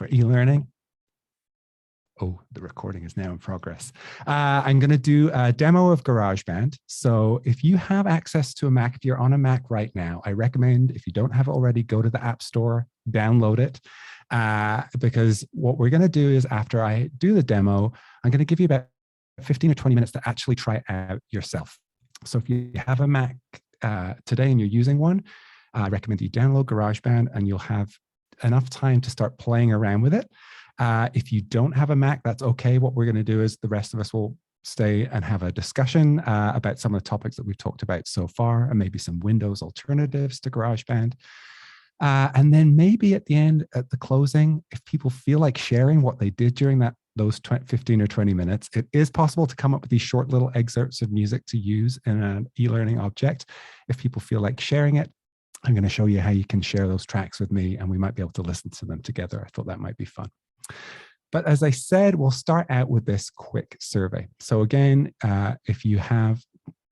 for e-learning. Oh, the recording is now in progress. I'm going to do a demo of GarageBand. So if you have access to a Mac, if you're on a Mac right now, I recommend, if you don't have it already, go to the App Store, download it. Because what we're going to do is, after I do the demo, I'm going to give you about 15 or 20 minutes to actually try it out yourself. So if you have a Mac today and you're using one, I recommend you download GarageBand, and you'll have enough time to start playing around with it. If you don't have a Mac, that's okay. What we're going to do is the rest of us will stay and have a discussion about some of the topics that we've talked about so far, and maybe some Windows alternatives to GarageBand. And then maybe at the end, at the closing, if people feel like sharing what they did during those 15 or 20 minutes, it is possible to come up with these short little excerpts of music to use in an e-learning object. If people feel like sharing it, I'm going to show you how you can share those tracks with me, and we might be able to listen to them together. I thought that might be fun. But as I said, we'll start out with this quick survey. So again, if you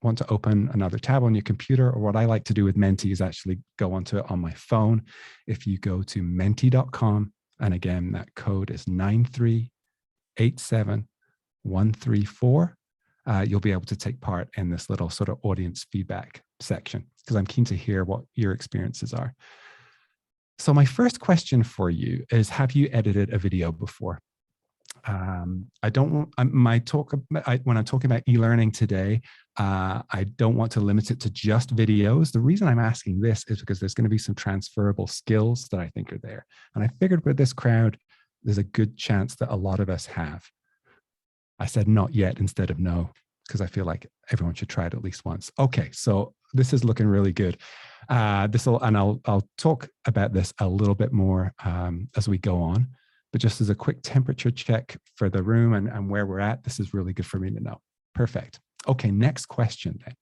want to open another tab on your computer, or what I like to do with Menti is actually go onto it on my phone. If you go to menti.com, and again, that code is 9387134, you'll be able to take part in this little sort of audience feedback section, because I'm keen to hear what your experiences are. So my first question for you is, have you edited a video before? When I'm talking about e-learning today, I don't want to limit it to just videos. The reason I'm asking this is because there's going to be some transferable skills that I think are there. And I figured with this crowd, there's a good chance that a lot of us have. I said not yet instead of no, because I feel like everyone should try it at least once. Okay, so this is looking really good. I'll talk about this a little bit more as we go on. But just as a quick temperature check for the room and where we're at, this is really good for me to know. Perfect. Okay, next question then.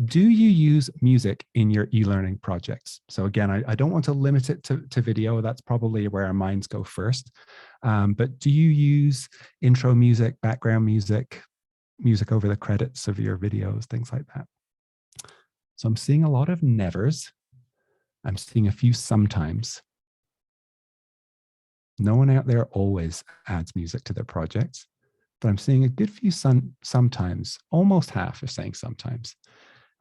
Do you use music in your e-learning projects? So again, I don't want to limit it to video. That's probably where our minds go first. But do you use intro music, background music, music over the credits of your videos, things like that? So I'm seeing a lot of nevers. I'm seeing a few sometimes. No one out there always adds music to their projects, but I'm seeing a good few sometimes. Almost half are saying sometimes.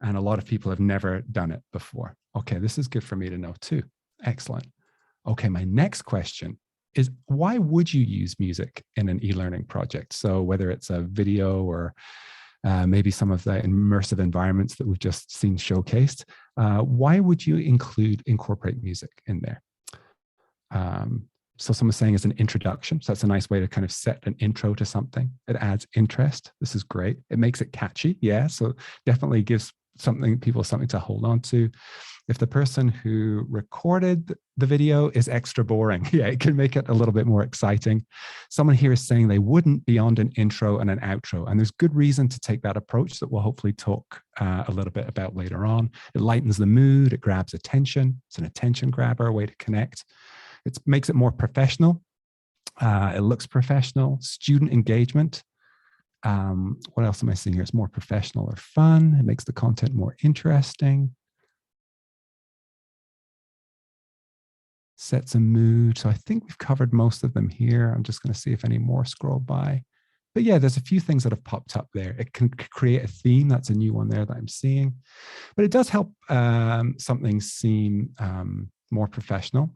And a lot of people have never done it before. Okay, this is good for me to know too. Excellent. Okay, my next question is, why would you use music in an e-learning project? So whether it's a video or maybe some of the immersive environments that we've just seen showcased, why would you incorporate music in there? So someone's saying it's an introduction. So that's a nice way to kind of set an intro to something. It adds interest. This is great. It makes it catchy. Yeah. So definitely gives people something to hold on to. If the person who recorded the video is extra boring, yeah, it can make it a little bit more exciting. Someone here is saying they wouldn't beyond an intro and an outro. And there's good reason to take that approach that we'll hopefully talk a little bit about later on. It lightens the mood. It grabs attention. It's an attention grabber, a way to connect. It makes it more professional. It looks professional. Student engagement. What else am I seeing here? It's more professional or fun. It makes the content more interesting. Sets a mood. So I think we've covered most of them here. I'm just going to see if any more scroll by. But yeah, there's a few things that have popped up there. It can create a theme. That's a new one there that I'm seeing. But it does help something seem more professional.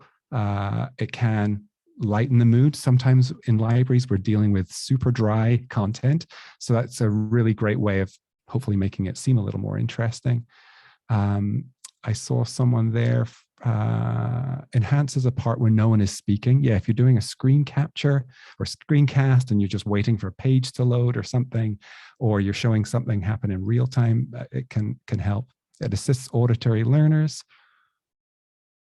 It can lighten the mood. Sometimes in libraries, we're dealing with super dry content. So that's a really great way of hopefully making it seem a little more interesting. I saw someone there, enhances a part where no one is speaking. Yeah, if you're doing a screen capture or screencast and you're just waiting for a page to load or something, or you're showing something happen in real time, it can help. It assists auditory learners.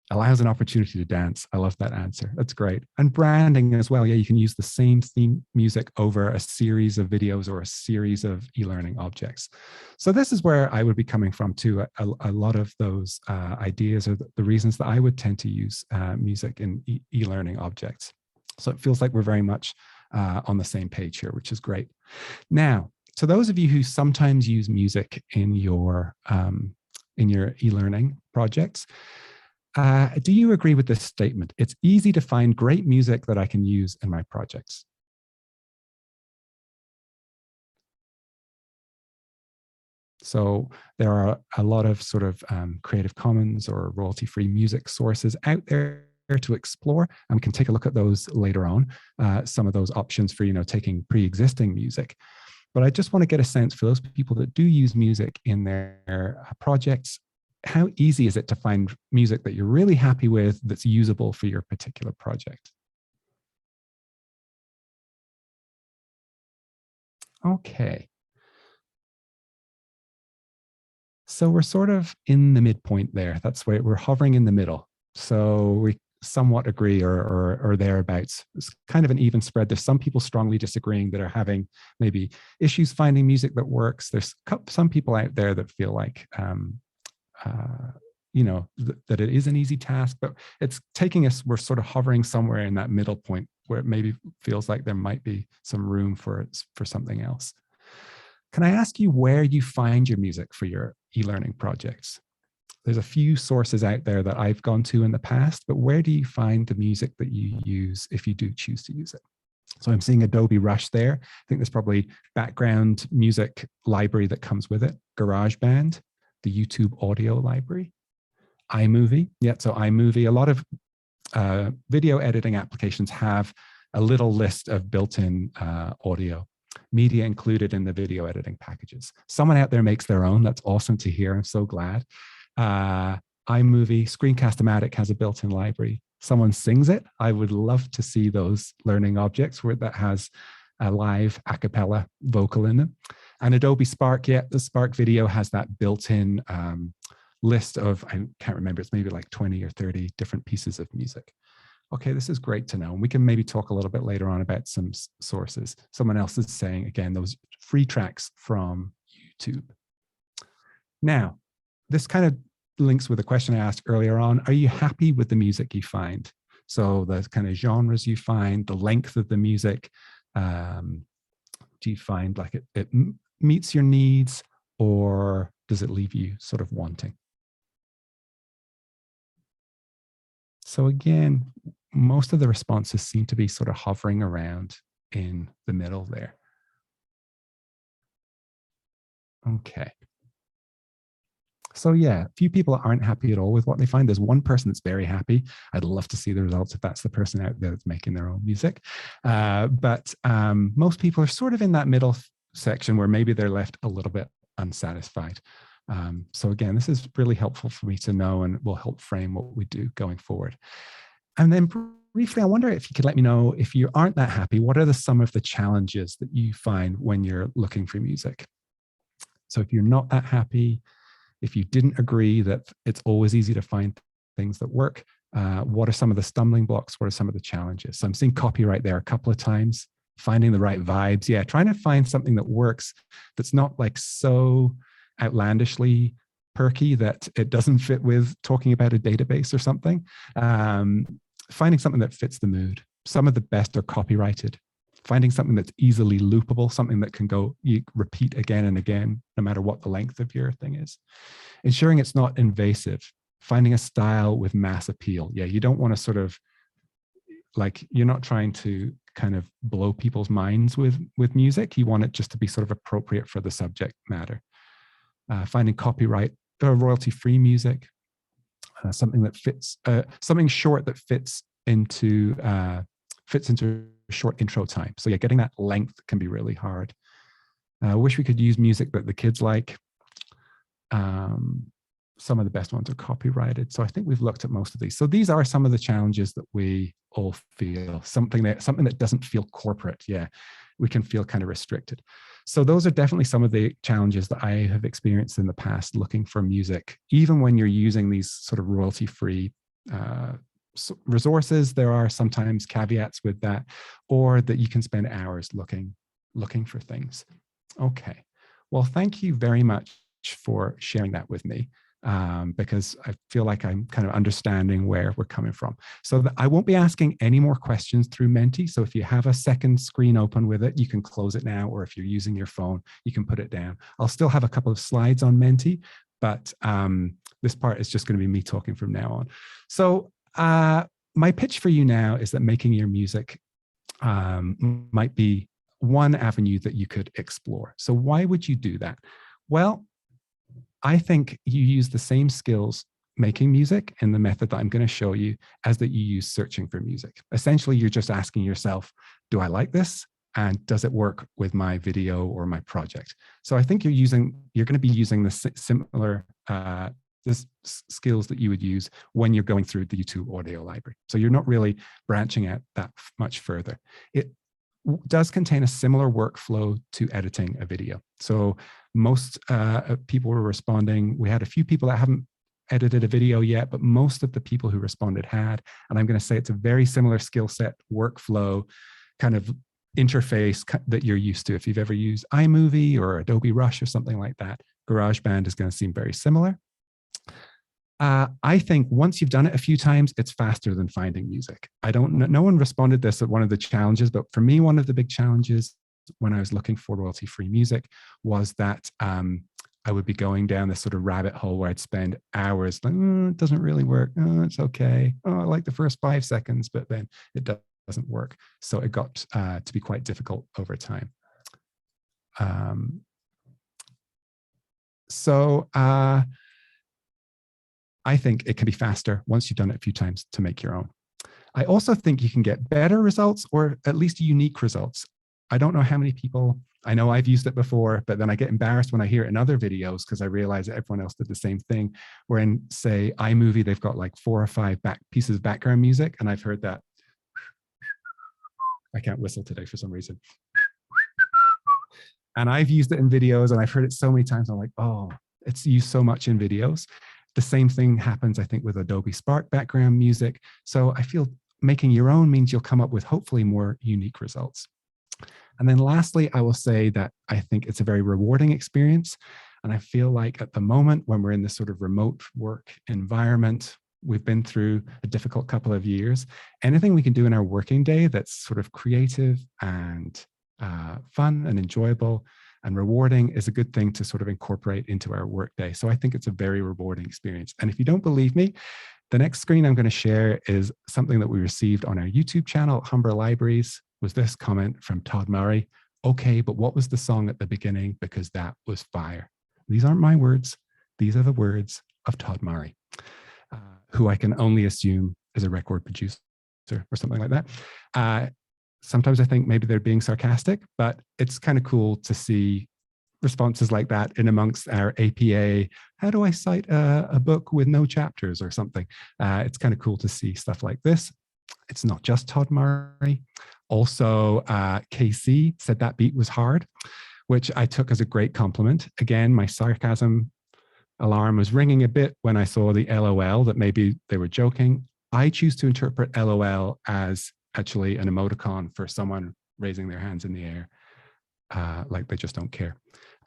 Allows an opportunity to dance. I love that answer. That's great. And branding as well. Yeah, you can use the same theme music over a series of videos or a series of e-learning objects. So this is where I would be coming from too. A lot of those ideas are the reasons that I would tend to use music in e-learning objects. So it feels like we're very much on the same page here, which is great. Now, to those of you who sometimes use music in your e-learning projects, Do you agree with this statement? It's easy to find great music that I can use in my projects. So there are a lot of sort of Creative Commons or royalty-free music sources out there to explore, and we can take a look at those later on, some of those options for, taking pre-existing music. But I just want to get a sense for those people that do use music in their projects, how easy is it to find music that you're really happy with that's usable for your particular project? Okay. So we're sort of in the midpoint there. That's where we're hovering in the middle. So we somewhat agree or thereabouts. It's kind of an even spread. There's some people strongly disagreeing that are having maybe issues finding music that works. There's some people out there that feel like, that it is an easy task, but it's taking us, we're sort of hovering somewhere in that middle point where it maybe feels like there might be some room for something else. Can I ask you where you find your music for your e-learning projects? There's a few sources out there that I've gone to in the past, but where do you find the music that you use if you do choose to use it? So I'm seeing Adobe Rush there. I think there's probably background music library that comes with it, GarageBand, the YouTube audio library, iMovie. Yeah, so iMovie, a lot of video editing applications have a little list of built-in audio media included in the video editing packages. Someone out there makes their own. That's awesome to hear. I'm so glad. iMovie, Screencast-O-Matic has a built-in library. Someone sings it. I would love to see those learning objects where that has a live a cappella vocal in them. And Adobe Spark, yeah, the Spark Video has that built-in list of, I can't remember, it's maybe like 20 or 30 different pieces of music. Okay, this is great to know. And we can maybe talk a little bit later on about some sources. Someone else is saying, again, those free tracks from YouTube. Now, this kind of links with a question I asked earlier on. Are you happy with the music you find? So the kind of genres you find, the length of the music, do you find like it meets your needs, or does it leave you sort of wanting? So again, most of the responses seem to be sort of hovering around in the middle there. Okay. So yeah, a few people aren't happy at all with what they find. There's one person that's very happy. I'd love to see the results if that's the person out there that's making their own music. But most people are sort of in that middle section where maybe they're left a little bit unsatisfied. So again, this is really helpful for me to know and will help frame what we do going forward. And then briefly, I wonder if you could let me know, if you aren't that happy, what are some of the challenges that you find when you're looking for music? So if you're not that happy, if you didn't agree that it's always easy to find things that work, what are some of the stumbling blocks? What are some of the challenges? So I'm seeing copyright there a couple of times, finding the right vibes. Yeah, trying to find something that works, that's not like so outlandishly perky that it doesn't fit with talking about a database or something. Finding something that fits the mood. Some of the best are copyrighted. Finding something that's easily loopable, something that can you repeat again and again, no matter what the length of your thing is. Ensuring it's not invasive. Finding a style with mass appeal. Yeah, you don't want to sort of, like, you're not trying to kind of blow people's minds with music. You want it just to be sort of appropriate for the subject matter. Finding copyright or royalty-free music. Something that fits, something short that fits into a short intro time. So yeah, getting that length can be really hard. I wish we could use music that the kids like. Some of the best ones are copyrighted. So I think we've looked at most of these. So these are some of the challenges that we all feel. Something that doesn't feel corporate. Yeah, we can feel kind of restricted. So those are definitely some of the challenges that I have experienced in the past looking for music. Even when you're using these sort of royalty-free resources, there are sometimes caveats with that, or that you can spend hours looking for things. Okay, well, thank you very much for sharing that with me, because I feel like I'm kind of understanding where we're coming from. So I won't be asking any more questions through Menti. So if you have a second screen open with it, you can close it now, or if you're using your phone, you can put it down. I'll still have a couple of slides on Menti, but This part is just going to be me talking from now on. So my pitch for you now is that making your music might be one avenue that you could explore. So why would you do that? Well, I think you use the same skills making music in the method that I'm going to show you as that you use searching for music. Essentially, you're just asking yourself, do I like this? And does it work with my video or my project? So I think you're going to be using the similar skills that you would use when you're going through the YouTube audio library. So you're not really branching out that much further. It does contain a similar workflow to editing a video. So most people were responding. We had a few people that haven't edited a video yet, but most of the people who responded had. And I'm going to say it's a very similar skill set, workflow, kind of interface that you're used to. If you've ever used iMovie or Adobe Rush or something like that, GarageBand is going to seem very similar. I think once you've done it a few times, it's faster than finding music. I don't know, no one responded this at one of the challenges, but for me, one of the big challenges when I was looking for royalty-free music was that I would be going down this sort of rabbit hole where I'd spend hours like, it doesn't really work. Oh, it's okay. Oh, I like the first 5 seconds, but then it doesn't work. So it got to be quite difficult over time. I think it can be faster once you've done it a few times to make your own. I also think you can get better results or at least unique results. I don't know how many people, I know I've used it before, but then I get embarrassed when I hear it in other videos because I realize that everyone else did the same thing. Where in, say, iMovie, they've got like 4 or 5 pieces of background music, and I've heard that. I can't whistle today for some reason. And I've used it in videos and I've heard it so many times. I'm like, oh, it's used so much in videos. The same thing happens, I think, with Adobe Spark background music. So I feel making your own means you'll come up with hopefully more unique results. And then lastly, I will say that I think it's a very rewarding experience. And I feel like at the moment, when we're in this sort of remote work environment, we've been through a difficult couple of years. Anything we can do in our working day that's sort of creative and fun and enjoyable and rewarding is a good thing to sort of incorporate into our workday. So I think it's a very rewarding experience. And if you don't believe me, the next screen I'm going to share is something that we received on our YouTube channel, Humber Libraries, was this comment from Todd Murray. Okay, but what was the song at the beginning? Because that was fire. These aren't my words. These are the words of Todd Murray, who I can only assume is a record producer or something like that. Sometimes I think maybe they're being sarcastic, but it's kind of cool to see responses like that in amongst our APA. How do I cite a book with no chapters or something? It's kind of cool to see stuff like this. It's not just Todd Murray. Also, KC said that beat was hard, which I took as a great compliment. Again, my sarcasm alarm was ringing a bit when I saw the LOL, that maybe they were joking. I choose to interpret LOL as actually an emoticon for someone raising their hands in the air, like they just don't care.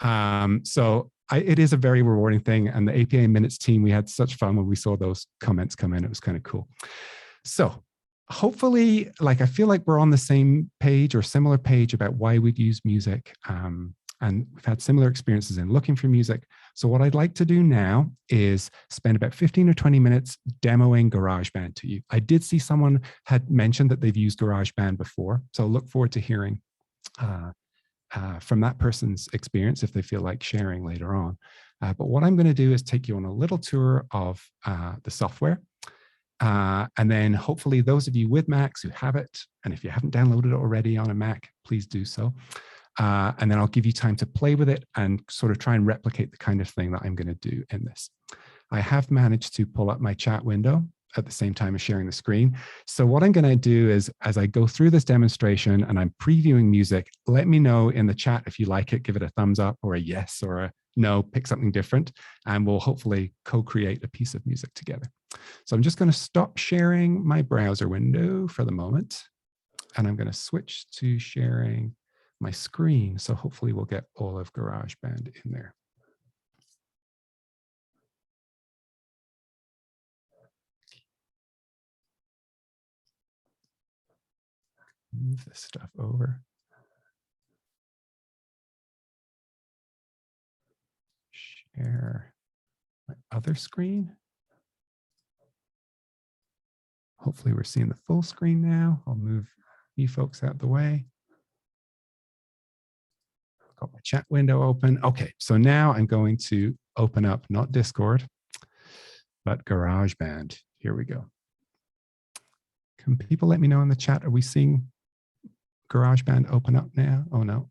It is a very rewarding thing. And the APA Minutes team, we had such fun when we saw those comments come in. It was kind of cool. So hopefully, like, I feel like we're on the same page or similar page about why we'd use music. And we've had similar experiences in looking for music. So what I'd like to do now is spend about 15 or 20 minutes demoing GarageBand to you. I did see someone had mentioned that they've used GarageBand before. So look forward to hearing from that person's experience if they feel like sharing later on. But what I'm going to do is take you on a little tour of the software. And then hopefully those of you with Macs who have it, and if you haven't downloaded it already on a Mac, please do so. And then I'll give you time to play with it and sort of try and replicate the kind of thing that I'm going to do in this. I have managed to pull up my chat window at the same time as sharing the screen. So what I'm going to do is, as I go through this demonstration and I'm previewing music, let me know in the chat if you like it, give it a thumbs up or a yes or a no, pick something different, and we'll hopefully co-create a piece of music together. So I'm just going to stop sharing my browser window for the moment, and I'm going to switch to sharing my screen. So hopefully we'll get all of GarageBand in there. Move this stuff over. Share my other screen. Hopefully we're seeing the full screen now. I'll move you folks out the way. Got my chat window open. Okay, so now I'm going to open up not Discord, but GarageBand. Here we go. Can people let me know in the chat? Are we seeing GarageBand open up now? Oh no,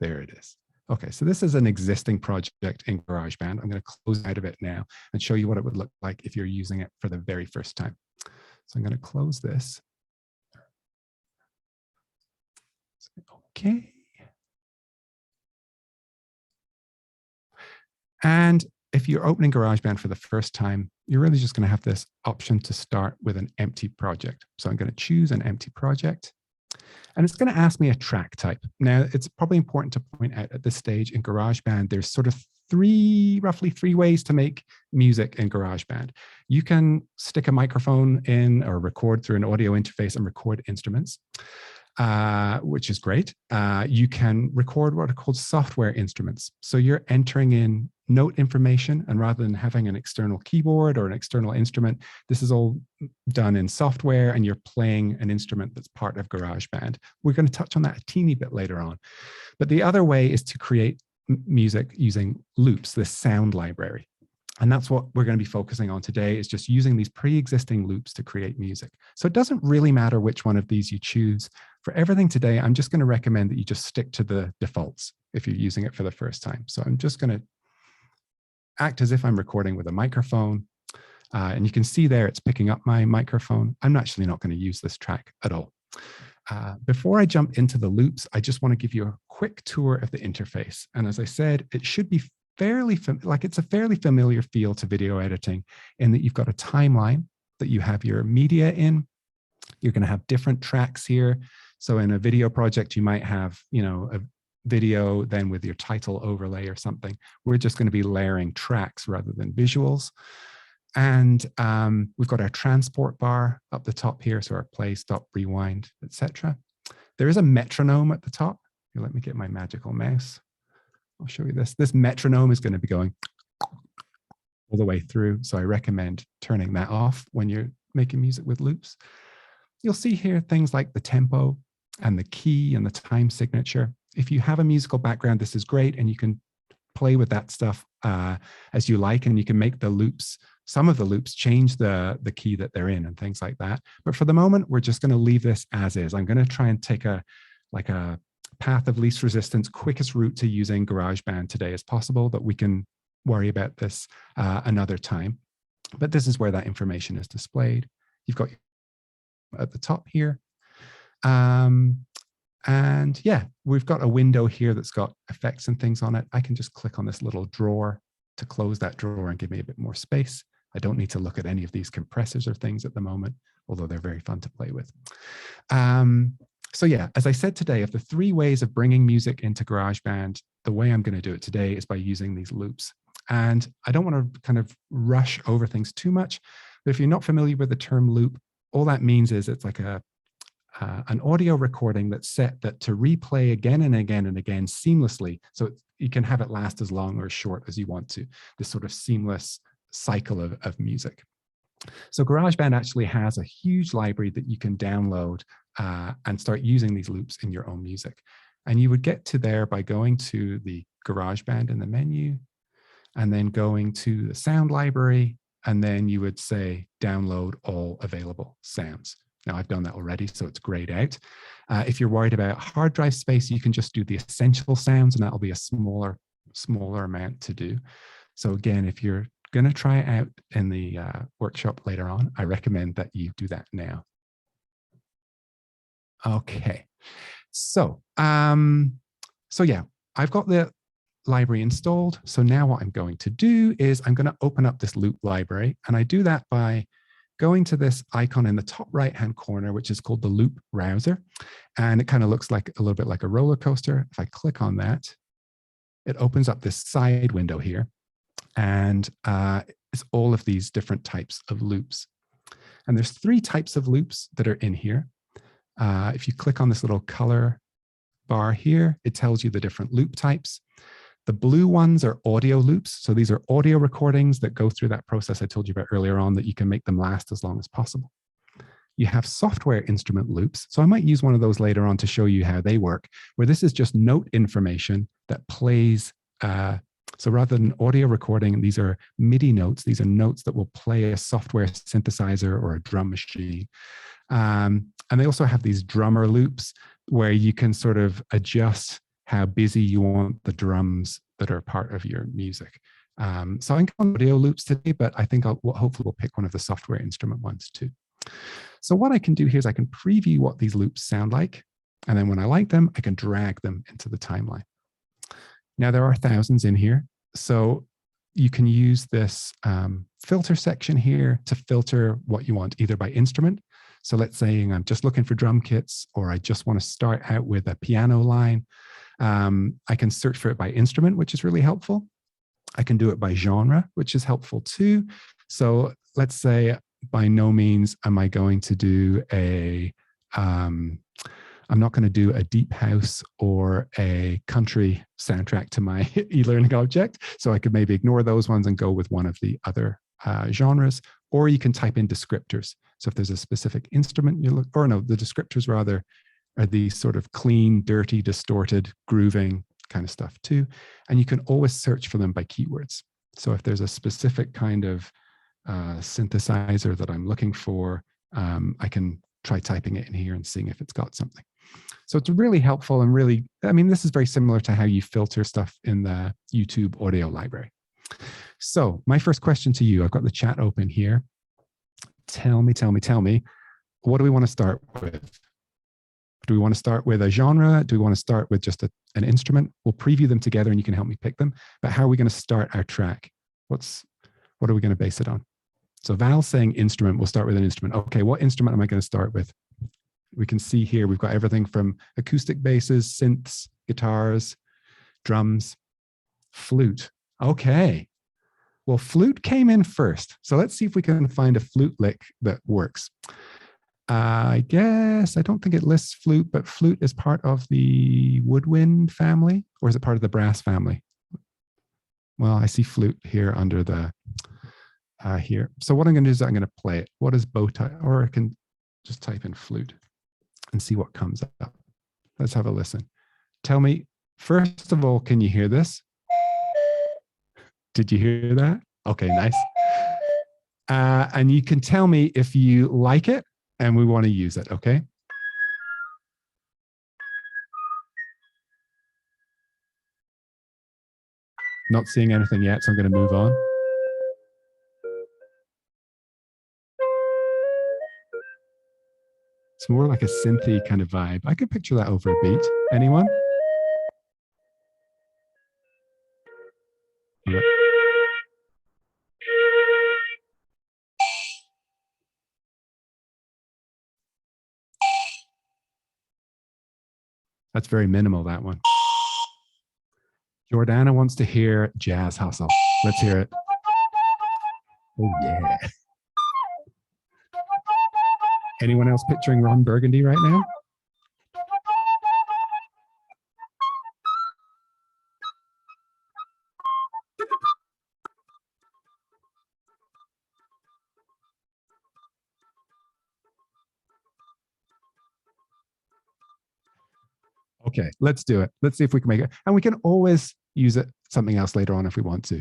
there it is. Okay, so this is an existing project in GarageBand. I'm going to close out of it now and show you what it would look like if you're using it for the very first time. So I'm going to close this. Okay. And if you're opening GarageBand for the first time, you're really just going to have this option to start with an empty project. So I'm going to choose an empty project. And it's going to ask me a track type. Now, it's probably important to point out at this stage in GarageBand, there's sort of roughly three ways to make music in GarageBand. You can stick a microphone in or record through an audio interface and record instruments, which is great. You can record what are called software instruments. So you're entering in note information, and rather than having an external keyboard or an external instrument, this is all done in software, and you're playing an instrument that's part of GarageBand. We're going to touch on that a teeny bit later on. But the other way is to create music using loops, this sound library. And that's what we're going to be focusing on today, is just using these pre-existing loops to create music. So it doesn't really matter which one of these you choose. For everything today, I'm just going to recommend that you just stick to the defaults if you're using it for the first time. So I'm just going to act as if I'm recording with a microphone. And you can see there, it's picking up my microphone. I'm actually not going to use this track at all. Before I jump into the loops, I just want to give you a quick tour of the interface. And as I said, it should be it's a fairly familiar feel to video editing, in that you've got a timeline that you have your media in. You're going to have different tracks here. So in a video project, you might have, a video then with your title overlay or something. We're just going to be layering tracks rather than visuals. And we've got our transport bar up the top here, so our play, stop, rewind, etc. There is a metronome at the top. Here, let me get my magical mouse. I'll show you this. This metronome is going to be going all the way through, so I recommend turning that off when you're making music with loops. You'll see here things like the tempo and the key and the time signature. If you have a musical background, this is great, and you can play with that stuff as you like, and you can make the loops, some of the loops, change the key that they're in and things like that. But for the moment, we're just going to leave this as is. I'm going to try and take a path of least resistance, quickest route to using GarageBand today as possible, but we can worry about this another time. But this is where that information is displayed. You've got at the top here. And yeah, we've got a window here that's got effects and things on it. I can just click on this little drawer to close that drawer and give me a bit more space. I don't need to look at any of these compressors or things at the moment, although they're very fun to play with. So yeah, as I said today, of the three ways of bringing music into GarageBand, the way I'm going to do it today is by using these loops. And I don't want to kind of rush over things too much, but if you're not familiar with the term loop, all that means is it's like an audio recording that's set that to replay again and again and again seamlessly. So you can have it last as long or as short as you want to, this sort of seamless cycle of music. So GarageBand actually has a huge library that you can download and start using these loops in your own music. And you would get to there by going to the GarageBand in the menu, and then going to the sound library, and then you would say download all available sounds. Now I've done that already, so it's grayed out. If you're worried about hard drive space, you can just do the essential sounds, and that'll be a smaller amount to do. So again, if you're going to try it out in the workshop later on, I recommend that you do that now. Okay, so yeah, I've got the library installed. So now what I'm going to do is I'm going to open up this loop library, and I do that by going to this icon in the top right-hand corner, which is called the loop browser. And it kind of looks like a little bit like a roller coaster. If I click on that, it opens up this side window here. And it's all of these different types of loops. And there's three types of loops that are in here. If you click on this little color bar here, it tells you the different loop types. The blue ones are audio loops. So these are audio recordings that go through that process I told you about earlier on, that you can make them last as long as possible. You have software instrument loops. So I might use one of those later on to show you how they work, where this is just note information that plays. So rather than audio recording, these are MIDI notes. These are notes that will play a software synthesizer or a drum machine. And they also have these drummer loops where you can sort of adjust how busy you want the drums that are part of your music. So I think on audio loops today, but I think hopefully we'll pick one of the software instrument ones too. So what I can do here is I can preview what these loops sound like. And then when I like them, I can drag them into the timeline. Now there are thousands in here. So you can use this filter section here to filter what you want, either by instrument. So let's say I'm just looking for drum kits, or I just want to start out with a piano line. I can search for it by instrument, which is really helpful. I can do it by genre, which is helpful too. So let's say by no means am I going to do I'm not going to do a deep house or a country soundtrack to my e-learning object. So I could maybe ignore those ones and go with one of the other genres, or you can type in descriptors. So if there's a specific instrument you look, or no, the descriptors rather are these sort of clean, dirty, distorted, grooving kind of stuff too. And you can always search for them by keywords. So if there's a specific kind of synthesizer that I'm looking for, I can try typing it in here and seeing if it's got something. So it's really helpful and really, I mean, this is very similar to how you filter stuff in the YouTube audio library. So my first question to you, I've got the chat open here. Tell me, what do we want to start with? Do we want to start with a genre? Do we want to start with just an instrument? We'll preview them together and you can help me pick them. But how are we going to start our track? What are we going to base it on? So Val's saying instrument, we'll start with an instrument. Okay, what instrument am I going to start with? We can see here, we've got everything from acoustic basses, synths, guitars, drums, flute. Okay, well, flute came in first. So let's see if we can find a flute lick that works. I guess, I don't think it lists flute, but flute is part of the woodwind family, or is it part of the brass family? Well, I see flute here under the, here. So what I'm going to do is I'm going to play it. What is bow tie? Or I can just type in flute and see what comes up. Let's have a listen. Tell me, first of all, can you hear this? Did you hear that? Okay, nice. And you can tell me if you like it and we want to use it, okay? Not seeing anything yet, so I'm going to move on. It's more like a synthy kind of vibe. I could picture that over a beat. Anyone? Yeah. That's very minimal, that one. Jordana wants to hear Jazz Hustle. Let's hear it. Oh, yeah. Anyone else picturing Ron Burgundy right now? Okay, let's do it. Let's see if we can make it. And we can always use it something else later on if we want to.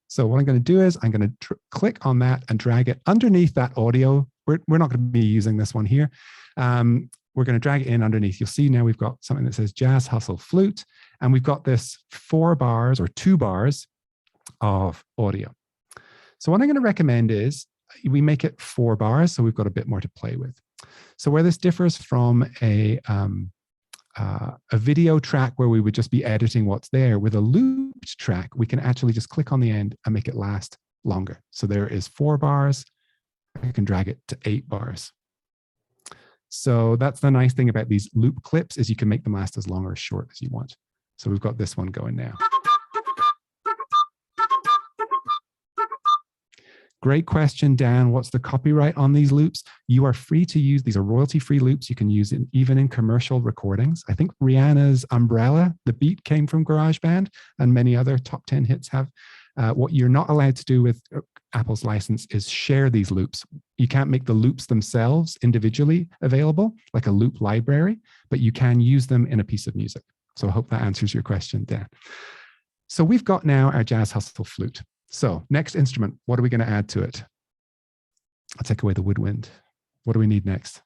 So what I'm going to do is I'm going to click on that and drag it underneath that audio. We're not going to be using this one here. We're going to drag it in underneath. You'll see now we've got something that says Jazz Hustle Flute, and we've got this 4 bars or 2 bars of audio. So what I'm going to recommend is we make it 4 bars, so we've got a bit more to play with. So where this differs from a video track where we would just be editing what's there, with a looped track, we can actually just click on the end and make it last longer. So there is 4 bars. I can drag it to 8 bars. So that's the nice thing about these loop clips, is you can make them last as long or as short as you want. So we've got this one going now. Great question, Dan. What's the copyright on these loops? You are free to use, these are royalty-free loops. You can use it even in commercial recordings. I think Rihanna's Umbrella, the beat came from GarageBand, and many other top 10 hits have. What you're not allowed to do with Apple's license is share these loops. You can't make the loops themselves individually available, like a loop library, but you can use them in a piece of music. So I hope that answers your question, Dan. So we've got now our Jazz Hustle flute. So next instrument, what are we going to add to it? I'll take away the woodwind. What do we need next?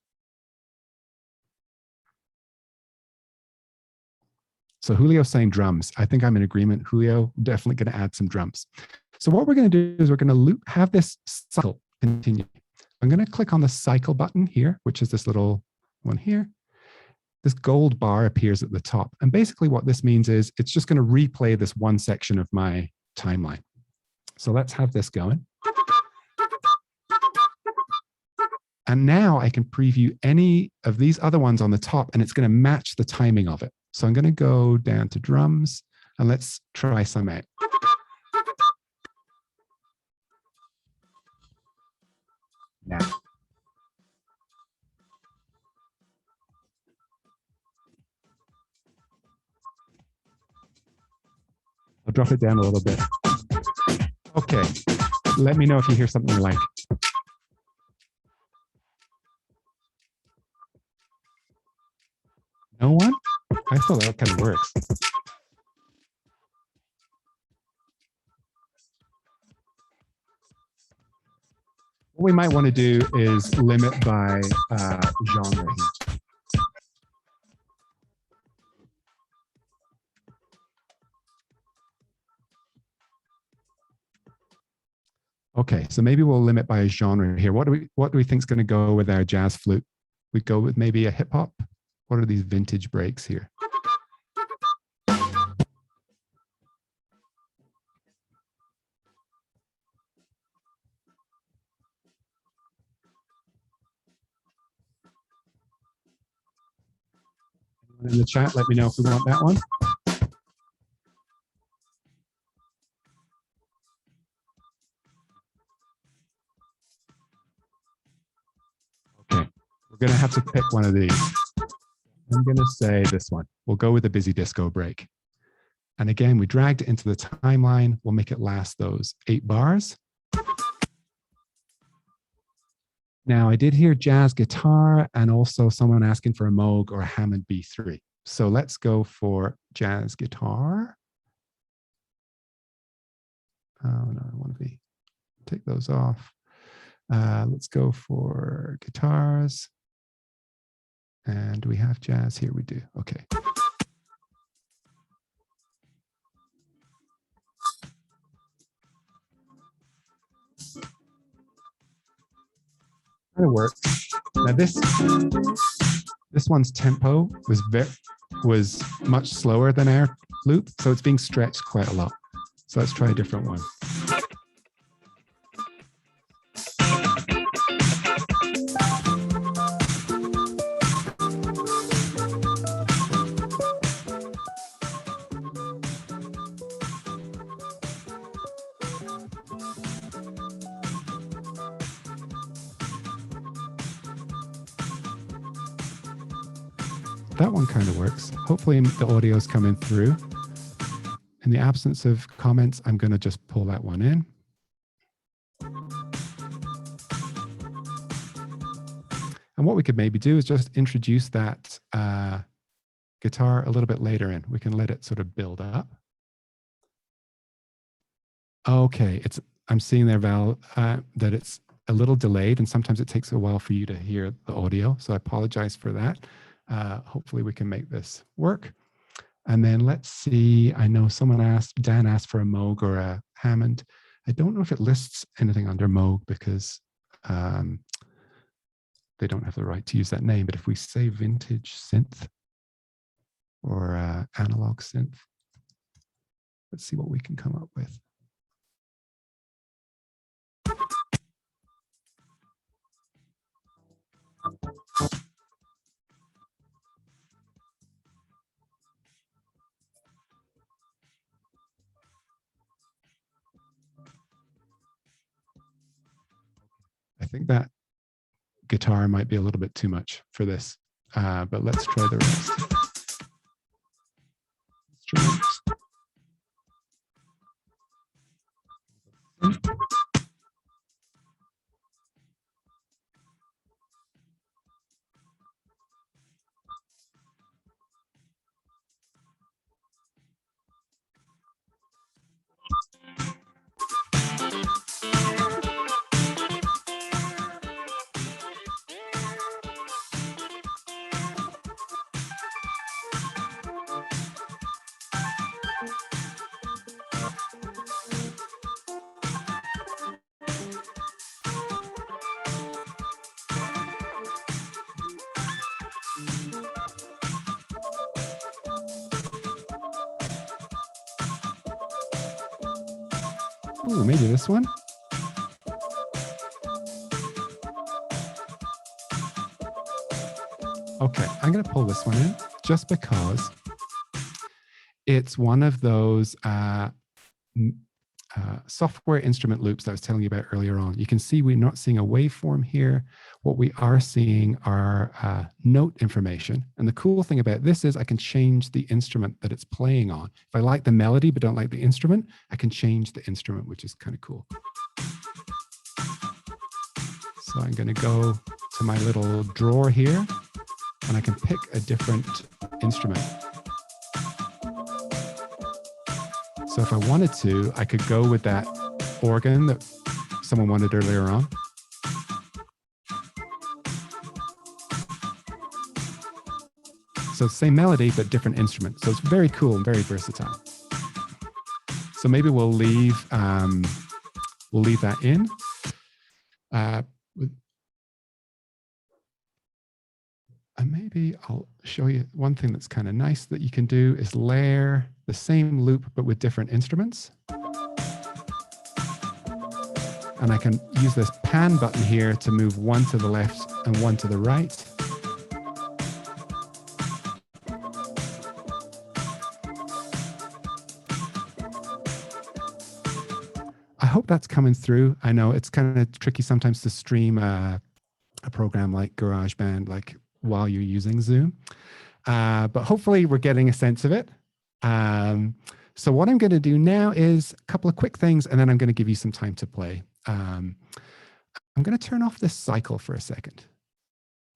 So Julio's saying drums. I think I'm in agreement. Julio, definitely going to add some drums. So what we're going to do is we're going to have this cycle continue. I'm going to click on the cycle button here, which is this little one here. This gold bar appears at the top. And basically what this means is it's just going to replay this one section of my timeline. So let's have this going. And now I can preview any of these other ones on the top, and it's going to match the timing of it. So I'm going to go down to drums, and let's try some out. Now. I'll drop it down a little bit. Okay, let me know if you hear something you like. No one? I feel that kind of works. What we might want to do is limit by genre here. Okay, so maybe we'll limit by a genre here. What do we think is going to go with our jazz flute? We go with maybe a hip hop. What are these vintage breaks here? In the chat, let me know if we want that one. Okay, we're going to have to pick one of these. I'm going to say this one. We'll go with the busy disco break. And again, we dragged it into the timeline. We'll make it last those 8 bars. Now, I did hear jazz guitar and also someone asking for a Moog or a Hammond B3. So let's go for jazz guitar. Oh, no, I want to take those off. Let's go for guitars. And do we have jazz here? We do. Okay. Kind of works. Now this one's tempo was much slower than our loop, so it's being stretched quite a lot. So let's try a different one. That one kind of works. Hopefully the audio is coming through. In the absence of comments, I'm going to just pull that one in. And what we could maybe do is just introduce that guitar a little bit later in. We can let it sort of build up. Okay, I'm seeing there, Val, that it's a little delayed, and sometimes it takes a while for you to hear the audio. So I apologize for that. Hopefully we can make this work. And then let's see, I know Dan asked for a Moog or a Hammond. I don't know if it lists anything under Moog because they don't have the right to use that name, but if we say vintage synth or analog synth, let's see what we can come up with. think that guitar might be a little bit too much for this, but let's try the rest. Let's try the rest. Ooh, maybe this one. Okay, I'm going to pull this one in just because it's one of those software instrument loops that I was telling you about earlier on. You can see we're not seeing a waveform here. What we are seeing are note information. And the cool thing about this is I can change the instrument that it's playing on. If I like the melody but don't like the instrument, I can change the instrument, which is kind of cool. So I'm going to go to my little drawer here, and I can pick a different instrument. So if I wanted to, I could go with that organ that someone wanted earlier on. So same melody, but different instrument. So it's very cool and very versatile. So maybe we'll leave that in. And maybe I'll show you one thing that's kind of nice that you can do is layer the same loop, but with different instruments. And I can use this pan button here to move one to the left and one to the right. I hope that's coming through. I know it's kind of tricky sometimes to stream a program like GarageBand, like while you're using Zoom. But hopefully we're getting a sense of it. So what I'm going to do now is a couple of quick things, and then I'm going to give you some time to play. I'm going to turn off this cycle for a second,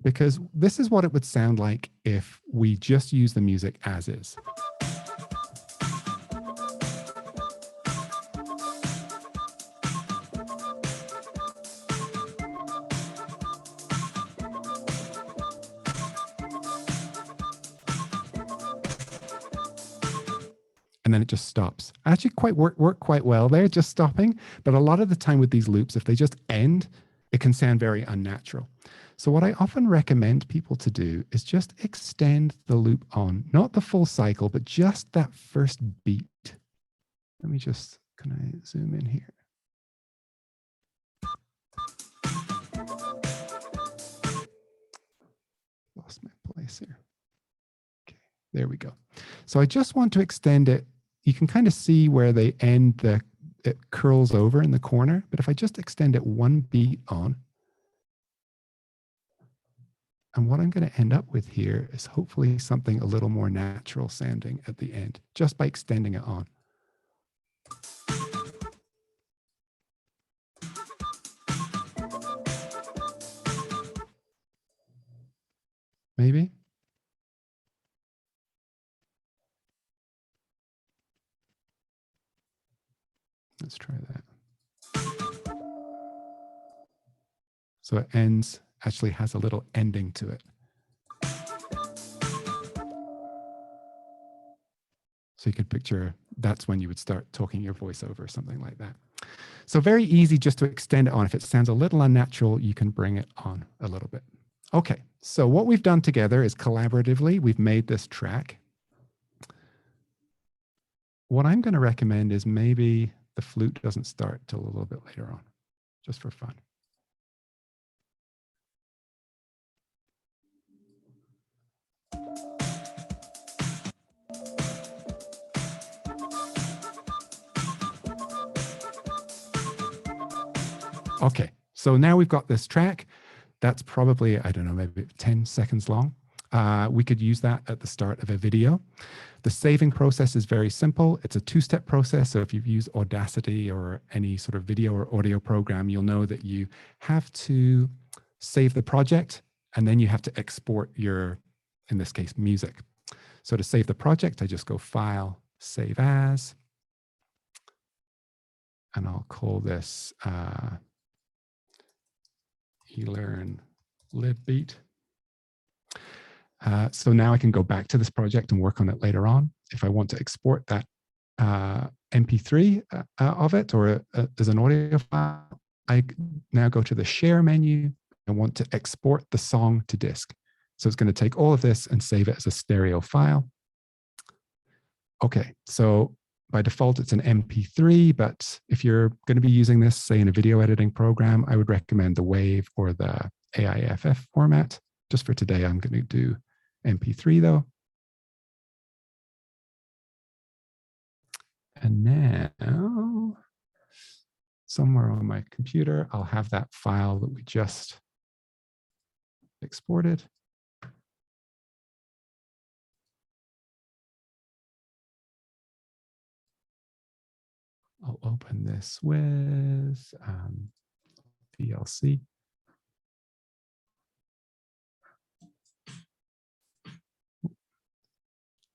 because this is what it would sound like if we just use the music as is. And then it just stops. Actually work quite well there, just stopping. But a lot of the time with these loops, if they just end, it can sound very unnatural. So what I often recommend people to do is just extend the loop on, not the full cycle, but just that first beat. Let me just, can I zoom in here? Lost my place here. Okay, there we go. So I just want to extend it. You can kind of see where they end, it curls over in the corner. But if I just extend it one beat on, and what I'm going to end up with here is hopefully something a little more natural sounding at the end, just by extending it on. Maybe. Let's try that. So it ends, actually has a little ending to it. So you could picture that's when you would start talking your voiceover or something like that. So very easy just to extend it on. If it sounds a little unnatural, you can bring it on a little bit. Okay, so what we've done together is collaboratively, we've made this track. What I'm going to recommend is maybe the flute doesn't start till a little bit later on, just for fun. Okay, So now we've got this track that's probably, I don't know, maybe 10 seconds long. We could use that at the start of a video. The saving process is very simple. It's a two-step process. So if you've used Audacity or any sort of video or audio program, you'll know that you have to save the project and then you have to export your, in this case, music. So to save the project, I just go File, Save As, and I'll call this eLearn libbeat. So now I can go back to this project and work on it later on. If I want to export that MP3 of it or as an audio file, I now go to the Share menu and want to export the song to disk. So it's going to take all of this and save it as a stereo file. Okay, so by default, it's an MP3, but if you're going to be using this, say in a video editing program, I would recommend the WAV or the AIFF format. Just for today, I'm going to do MP3 though. And now, somewhere on my computer, I'll have that file that we just exported. I'll open this with VLC.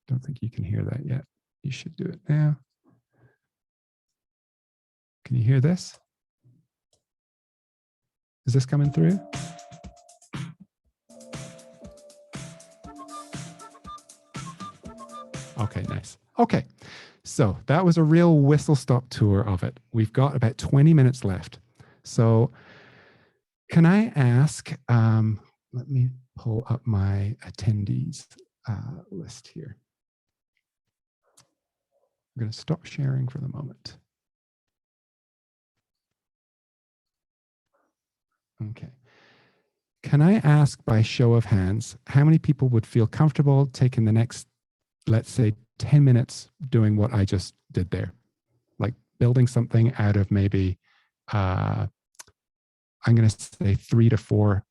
Don't think you can hear that yet. You should do it now. Can you hear this? Is this coming through? Okay, nice. Okay, so that was a real whistle-stop tour of it. We've got about 20 minutes left. So can I ask, let me pull up my attendees list here. I'm going to stop sharing for the moment. Okay. Can I ask by show of hands, how many people would feel comfortable taking the next, let's say, 10 minutes doing what I just did there? Like building something out of maybe, I'm going to say 3 to 4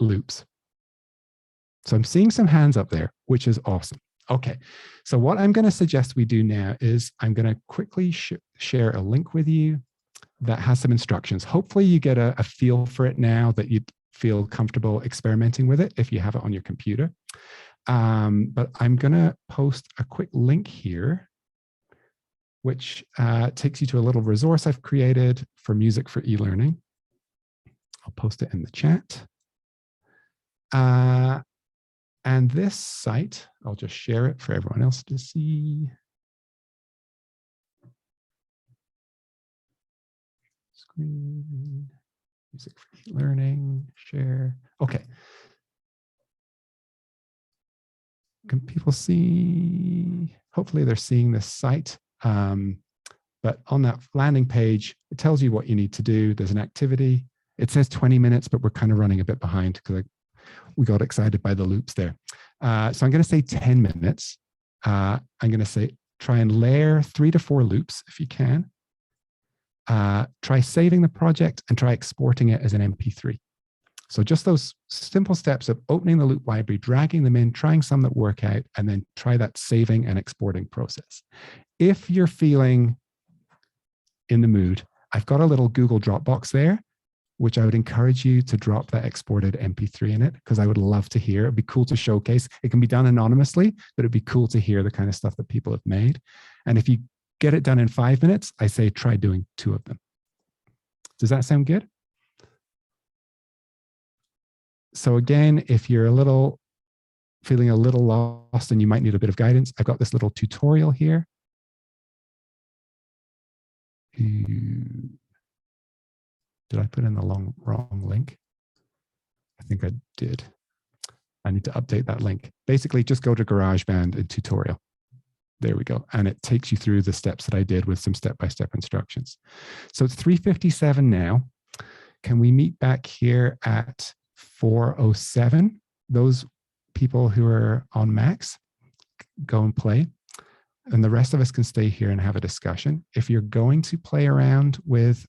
loops. So I'm seeing some hands up there, which is awesome. Okay, so what I'm going to suggest we do now is I'm going to quickly share a link with you that has some instructions. Hopefully you get a feel for it now that you feel comfortable experimenting with it if you have it on your computer. But I'm going to post a quick link here, which takes you to a little resource I've created for music for e-learning. I'll post it in the chat. And this site, I'll just share it for everyone else to see. Screen, music for e-learning, share. Okay. Can people see? Hopefully they're seeing this site. But on that landing page, it tells you what you need to do. There's an activity. It says 20 minutes, but we're kind of running a bit behind because we got excited by the loops there. So I'm going to say 10 minutes. I'm going to say try and layer 3 to 4 loops if you can. Try saving the project and try exporting it as an MP3. So just those simple steps of opening the loop library, dragging them in, trying some that work out, and then try that saving and exporting process. If you're feeling in the mood, I've got a little Google Dropbox there, which I would encourage you to drop that exported MP3 in it, because I would love to hear. It'd be cool to showcase. It can be done anonymously, but it'd be cool to hear the kind of stuff that people have made. And if you get it done in 5 minutes, I say try doing 2 of them. Does that sound good? So again, if you're feeling a little lost and you might need a bit of guidance, I've got this little tutorial here. Did I put in the wrong link? I think I did. I need to update that link. Basically, just go to GarageBand and tutorial. There we go. And it takes you through the steps that I did with some step-by-step instructions. So it's 3:57 now. Can we meet back here at 4:07? Those people who are on Macs, go and play. And the rest of us can stay here and have a discussion. If you're going to play around with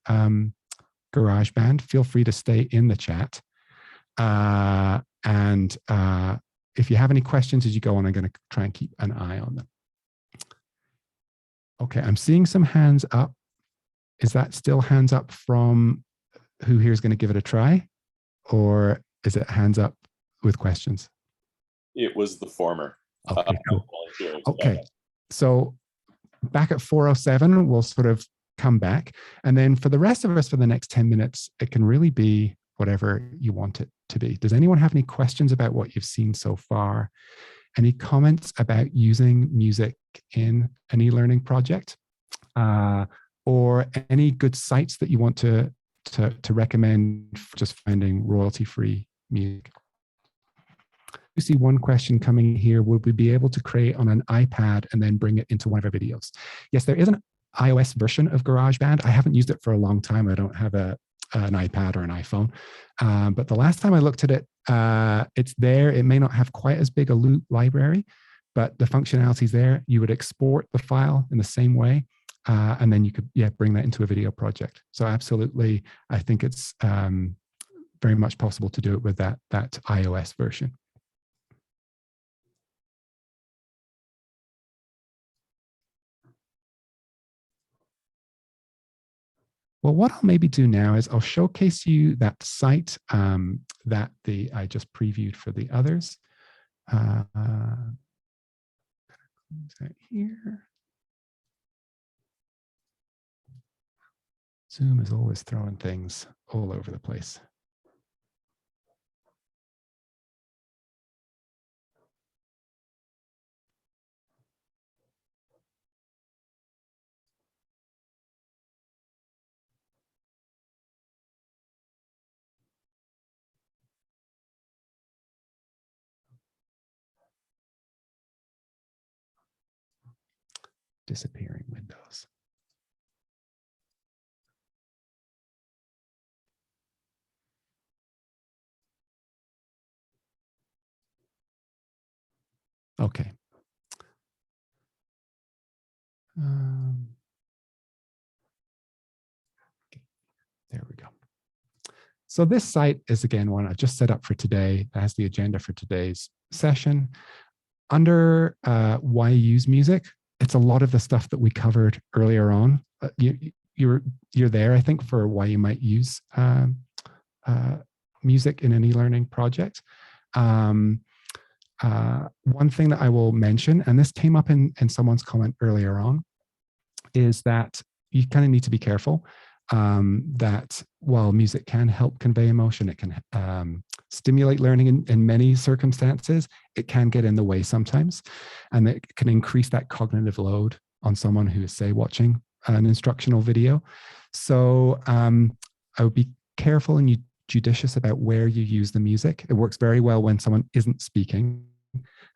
GarageBand, feel free to stay in the chat. And if you have any questions as you go on, I'm going to try and keep an eye on them. Okay, I'm seeing some hands up. Is that still hands up from who here is going to give it a try? Or is it hands up with questions? It was the former. Okay, cool. Okay, so back at 4:07, we'll sort of come back. And then for the rest of us, for the next 10 minutes, it can really be whatever you want it to be. Does anyone have any questions about what you've seen so far? Any comments about using music in an e-learning project? Or any good sites that you want to recommend for just finding royalty-free music? You see one question coming here: would we be able to create on an iPad and then bring it into one of our videos? Yes, there is an iOS version of GarageBand. I haven't used it for a long time. I don't have an iPad or an iPhone. But the last time I looked at it, it's there. It may not have quite as big a loop library, but the functionality is there. You would export the file in the same way. And then you could, bring that into a video project. So absolutely, I think it's very much possible to do it with that iOS version. Well, what I'll maybe do now is I'll showcase you that site that I just previewed for the others. Close that here. Zoom is always throwing things all over the place. Disappearing windows. Okay. There we go. So this site is, again, one I've just set up for today. That has the agenda for today's session. Under why use music, it's a lot of the stuff that we covered earlier on. You're there, I think, for why you might use music in an e-learning project. One thing that I will mention, and this came up in someone's comment earlier on, is that you kind of need to be careful that while music can help convey emotion, it can stimulate learning in many circumstances, it can get in the way sometimes, and it can increase that cognitive load on someone who is, say, watching an instructional video. So I would be careful and judicious about where you use the music. It works very well when someone isn't speaking.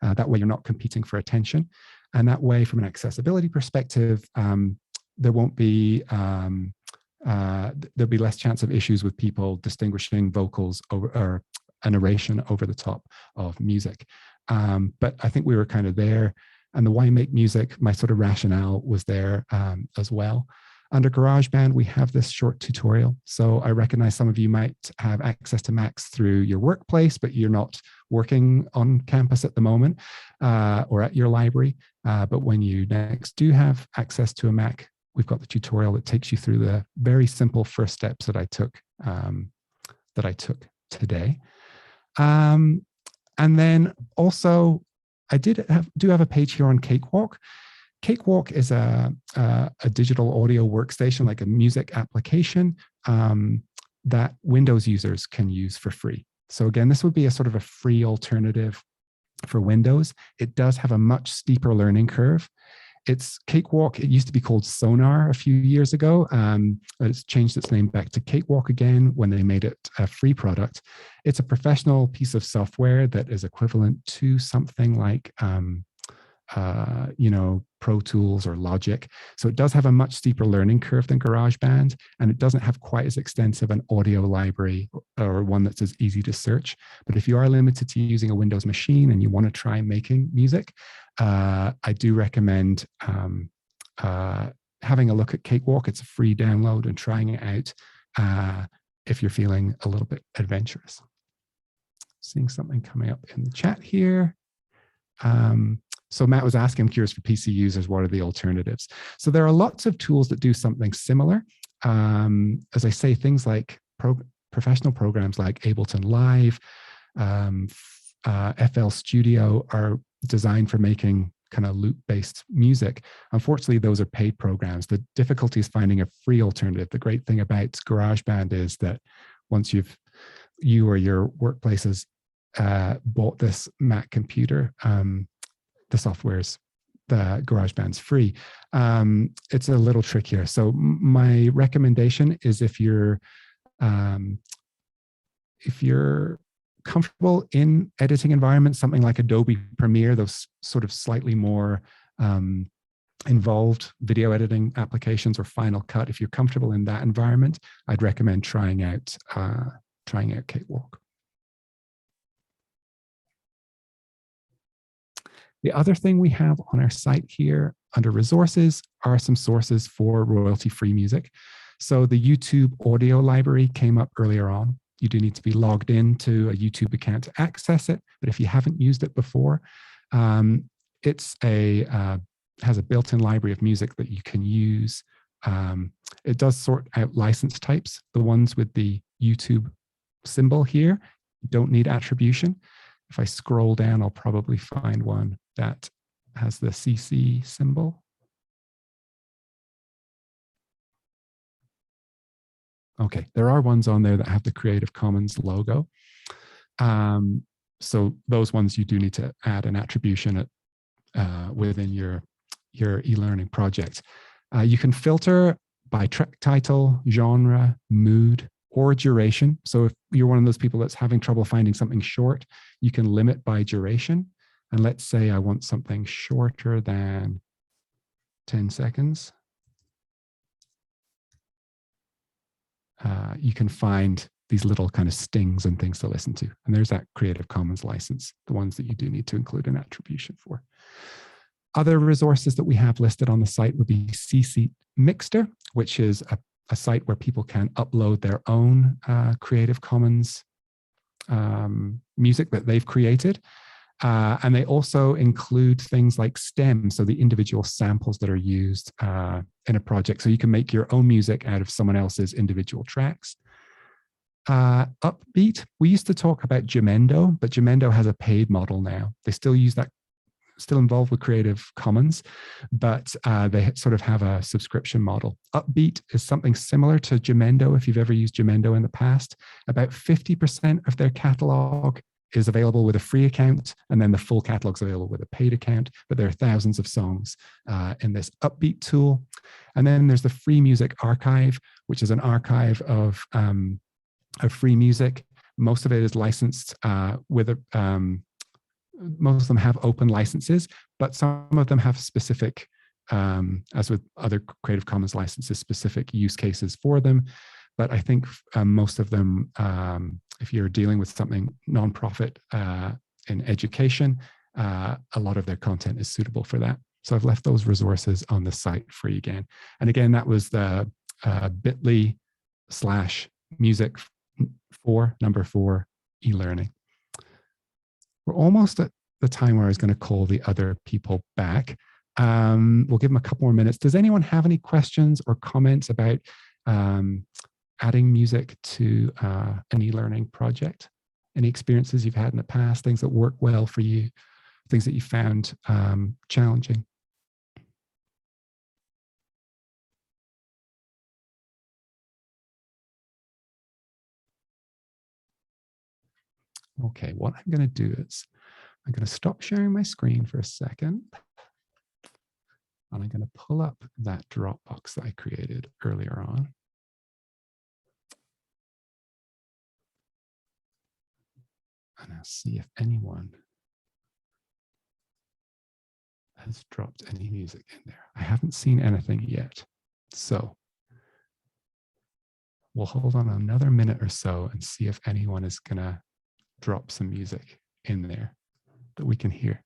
That way you're not competing for attention. And that way, from an accessibility perspective, there won't be there'll be less chance of issues with people distinguishing vocals or a narration over the top of music. But I think we were kind of there, and the why make music, my sort of rationale was there as well. Under GarageBand, we have this short tutorial. So I recognize some of you might have access to Macs through your workplace, but you're not working on campus at the moment or at your library. But when you next do have access to a Mac, we've got the tutorial that takes you through the very simple first steps that I took today. And then also, I do have a page here on Cakewalk. Cakewalk is a digital audio workstation, like a music application that Windows users can use for free. So again, this would be a sort of a free alternative for Windows. It does have a much steeper learning curve. It's Cakewalk. It used to be called Sonar a few years ago. It's changed its name back to Cakewalk again when they made it a free product. It's a professional piece of software that is equivalent to something like Pro Tools or Logic. So it does have a much steeper learning curve than GarageBand, and it doesn't have quite as extensive an audio library or one that's as easy to search. But if you are limited to using a Windows machine and you want to try making music, I do recommend having a look at Cakewalk. It's a free download and trying it out if you're feeling a little bit adventurous. Seeing something coming up in the chat here. So Matt was asking, I'm curious for PC users, what are the alternatives? So there are lots of tools that do something similar. As I say, things like professional programs like Ableton Live, FL Studio are designed for making kind of loop-based music. Unfortunately, those are paid programs. The difficulty is finding a free alternative. The great thing about GarageBand is that once you or your workplaces bought this Mac computer, the GarageBand's free. It's a little trickier. So my recommendation is if you're comfortable in editing environments, something like Adobe Premiere, those sort of slightly more involved video editing applications, or Final Cut, if you're comfortable in that environment, I'd recommend trying out Cakewalk. The other thing we have on our site here under resources are some sources for royalty-free music. So the YouTube audio library came up earlier on. You do need to be logged into a YouTube account to access it, but if you haven't used it before, it has a built-in library of music that you can use. It does sort out license types. The ones with the YouTube symbol here don't need attribution. If I scroll down, I'll probably find one that has the CC symbol. Okay, there are ones on there that have the Creative Commons logo. So those ones you do need to add an attribution within your e-learning project. You can filter by track title, genre, mood, or duration. So if you're one of those people that's having trouble finding something short, you can limit by duration. And let's say I want something shorter than 10 seconds. You can find these little kind of stings and things to listen to. And there's that Creative Commons license, the ones that you do need to include an attribution for. Other resources that we have listed on the site would be CC Mixter, which is a site where people can upload their own Creative Commons music that they've created. And they also include things like stems, so the individual samples that are used in a project. So you can make your own music out of someone else's individual tracks. Upbeat, we used to talk about Jamendo, but Jamendo has a paid model now. They still use that, still involved with Creative Commons, but they sort of have a subscription model. Upbeat is something similar to Jamendo, if you've ever used Jamendo in the past. About 50% of their catalog is available with a free account, and then the full catalog is available with a paid account, but there are thousands of songs in this Upbeat tool. And then there's the Free Music Archive, which is an archive of free music. Most of it is licensed with most of them have open licenses, but some of them have specific, as with other Creative Commons licenses, specific use cases for them. But I think most of them, if you're dealing with something nonprofit in education, a lot of their content is suitable for that. So I've left those resources on the site free again. And again, that was the bit.ly/music4 eLearning. We're almost at the time where I was going to call the other people back. We'll give them a couple more minutes. Does anyone have any questions or comments about adding music to an e-learning project? Any experiences you've had in the past, things that work well for you, things that you found challenging? Okay, what I'm going to do is I'm going to stop sharing my screen for a second. And I'm going to pull up that Dropbox that I created earlier on. And I'll see if anyone has dropped any music in there. I haven't seen anything yet. So we'll hold on another minute or so and see if anyone is going to drop some music in there that we can hear.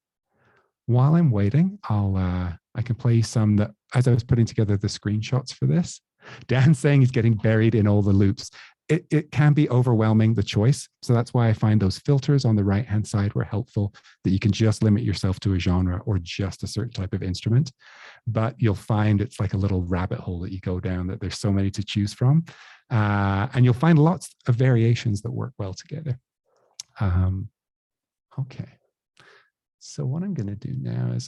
While I'm waiting, I can play some that, as I was putting together the screenshots for this, Dan's saying he's getting buried in all the loops. It can be overwhelming, the choice. So that's why I find those filters on the right-hand side were helpful, that you can just limit yourself to a genre or just a certain type of instrument. But you'll find it's like a little rabbit hole that you go down, that there's so many to choose from. And you'll find lots of variations that work well together. Okay. So what I'm going to do now is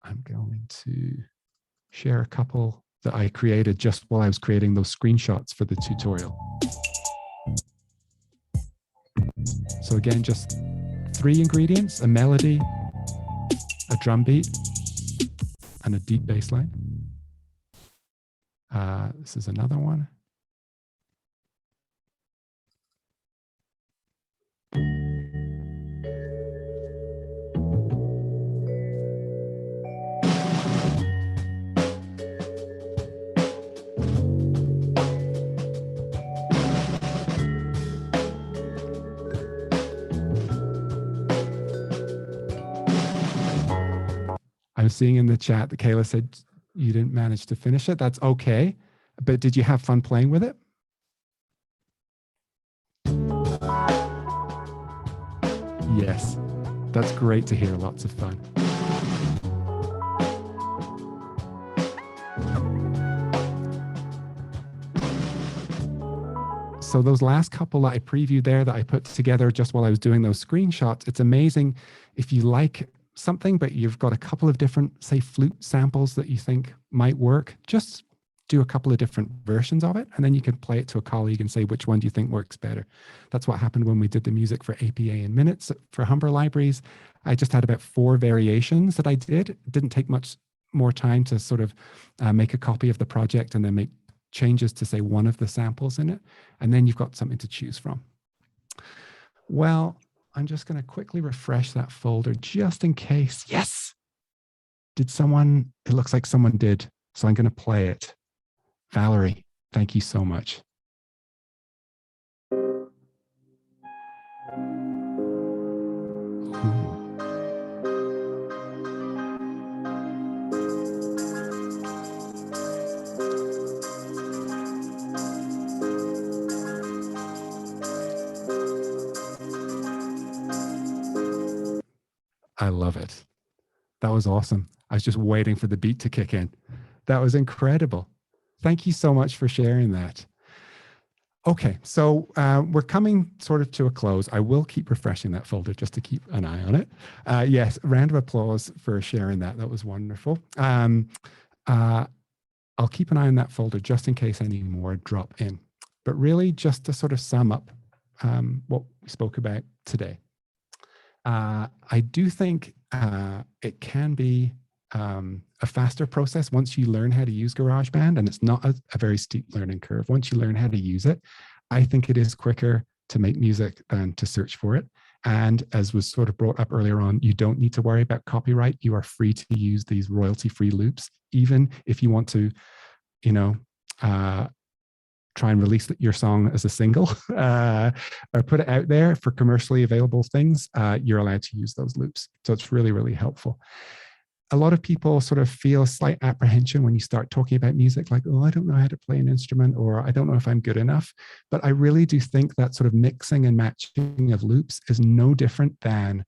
I'm going to share a couple that I created just while I was creating those screenshots for the tutorial. So again, just 3 ingredients: a melody, a drum beat, and a deep bass line. This is another one. I'm seeing in the chat that Kayla said you didn't manage to finish it. That's okay. But did you have fun playing with it? Yes, that's great to hear. Lots of fun. So those last couple that I previewed there that I put together just while I was doing those screenshots, it's amazing if you like something, but you've got a couple of different, say, flute samples that you think might work, just do a couple of different versions of it, and then you can play it to a colleague and say, which one do you think works better? That's what happened when we did the music for APA in Minutes for Humber Libraries. I just had about 4 variations that I did. It didn't take much more time to sort of make a copy of the project and then make changes to, say, one of the samples in it, and then you've got something to choose from. Well, I'm just going to quickly refresh that folder just in case. Yes! Did someone? It looks like someone did. So I'm going to play it. Valerie, thank you so much. Ooh. I love it. That was awesome. I was just waiting for the beat to kick in. That was incredible. Thank you so much for sharing that. Okay, so we're coming sort of to a close. I will keep refreshing that folder just to keep an eye on it. Yes, round of applause for sharing that. That was wonderful. I'll keep an eye on that folder just in case any more drop in. But really, just to sort of sum up what we spoke about today. I do think it can be a faster process once you learn how to use GarageBand, and it's not a very steep learning curve. Once you learn how to use it, I think it is quicker to make music than to search for it. And as was sort of brought up earlier on, you don't need to worry about copyright. You are free to use these royalty-free loops, even if you want to, you know, try and release your song as a single or put it out there for commercially available things, you're allowed to use those loops. So it's really, really helpful. A lot of people sort of feel a slight apprehension when you start talking about music, like, oh, I don't know how to play an instrument, or I don't know if I'm good enough. But I really do think that sort of mixing and matching of loops is no different than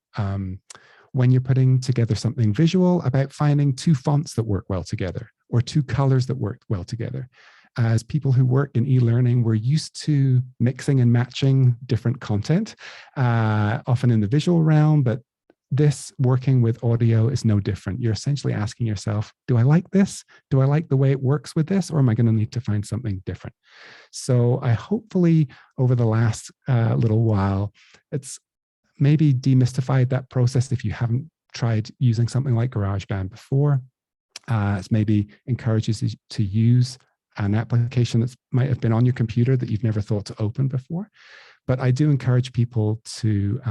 when you're putting together something visual, about finding 2 fonts that work well together or 2 colors that work well together. As people who work in e-learning, we're used to mixing and matching different content, often in the visual realm, but this working with audio is no different. You're essentially asking yourself, do I like this? Do I like the way it works with this? Or am I going to need to find something different? So I hopefully over the last little while, it's maybe demystified that process if you haven't tried using something like GarageBand before. It's maybe encourages you to use an application that might have been on your computer that you've never thought to open before. But I do encourage people to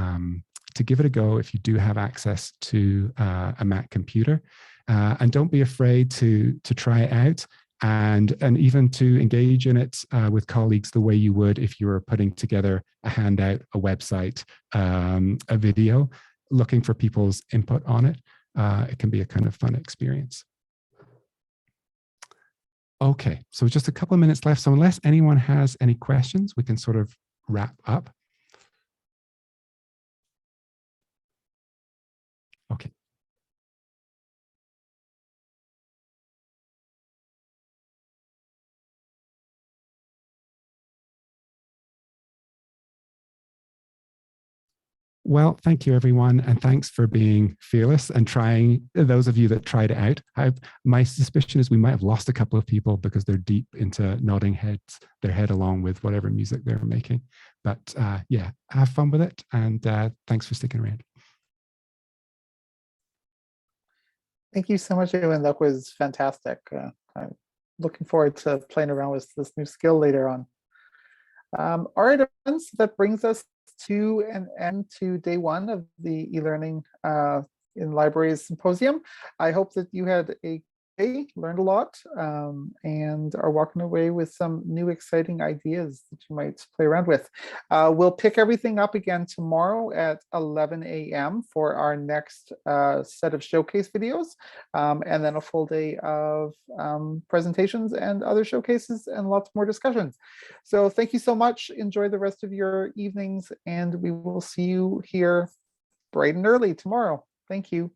give it a go if you do have access to a Mac computer. And don't be afraid to try it out, and even to engage in it with colleagues the way you would if you were putting together a handout, a website, a video, looking for people's input on it. It can be a kind of fun experience. Okay, so just a couple of minutes left. So unless anyone has any questions, we can sort of wrap up. Okay. Well, thank you, everyone. And thanks for being fearless and trying, those of you that tried it out. My suspicion is we might have lost a couple of people because they're deep into nodding their head along with whatever music they're making. But yeah, have fun with it. And thanks for sticking around. Thank you so much, Ewan. That was fantastic. I'm looking forward to playing around with this new skill later on. All right, everyone, so that brings us to an end to day one of the e-learning in Libraries Symposium. I hope that you had a day, learned a lot, and are walking away with some new exciting ideas that you might play around with. We'll pick everything up again tomorrow at 11 a.m. for our next set of showcase videos, and then a full day of presentations and other showcases and lots more discussions. So thank you so much. Enjoy the rest of your evenings, and we will see you here bright and early tomorrow. Thank you.